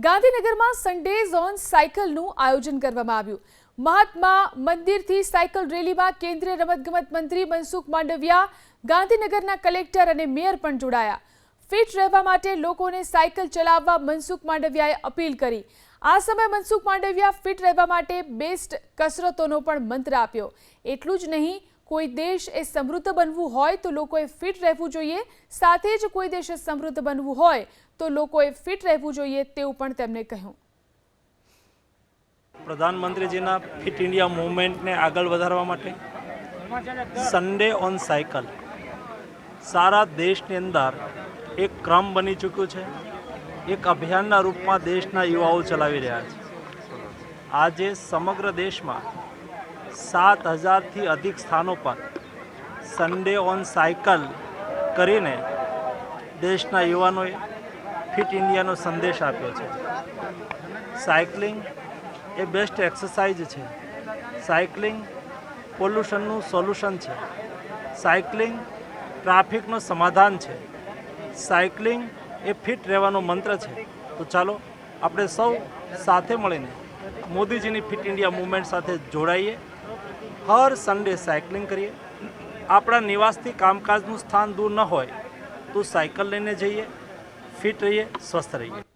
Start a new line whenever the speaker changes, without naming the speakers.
ગાંધીનગરમાં Sundays on સાયકલનું આયોજન કરવામાં આવ્યું। મહાત્મા મંદિરથી સાયકલ રેલીમાં કેન્દ્રીય રમતગમત મંત્રી મનસુખ માંડવિયા, ગાંધીનગરના કલેક્ટર અને મેયર પણ જોડાયા। ફિટ રહેવા માટે લોકોને સાયકલ ચલાવવા મનસુખ માંડવિયાએ અપીલ કરી। આ સમયે મનસુખ માંડવિયા ફિટ રહેવા માટે બેસ્ટ કસરતોનો પણ મંત્ર આપ્યો। એટલું જ નહીં, કોઈ દેશ એ સમૃદ્ધ બનવું હોય તો લોકોએ ફિટ રહેવું જોઈએ, સાથે જ કોઈ દેશે સમૃદ્ધ બનવું હોય તો લોકોએ ફિટ રહેવું જોઈએ તેવું પણ તેમણે કહ્યું।
પ્રધાનમંત્રીજીના ફિટ ઇન્ડિયા મૂવમેન્ટને આગળ વધારવા માટે સન્ડે ઓન સાયકલ સારા દેશની અંદર એક ક્રમ બની ચૂક્યું છે। એક અભિયાનના રૂપમાં દેશના યુવાઓ ચલાવી રહ્યા છે। આજે સમગ્ર દેશમાં 7000થી અધિક સ્થાનો પર સન્ડે ઓન સાયકલ કરીને દેશના યુવાનોએ ફિટ ઇન્ડિયાનો સંદેશ આપ્યો છે। સાયકલિંગ એ બેસ્ટ એક્સરસાઇઝ છે। સાયકલિંગ પોલ્યુશનનું સોલ્યુશન છે। સાયકલિંગ ટ્રાફિકનું સમાધાન છે। સાયકલિંગ એ ફિટ રહેવાનો મંત્ર છે। તો ચાલો આપણે સૌ સાથે મળીને મોદીજીની ફિટ ઇન્ડિયા મૂવમેન્ટ સાથે જોડાઈએ, હર સન્ડે સાયકલિંગ કરીએ। આપણા નિવાસથી કામકાજનું સ્થાન દૂર ન હોય તો સાયકલ લઈને જઈએ, ફિટ રહીએ, સ્વસ્થ રહીએ।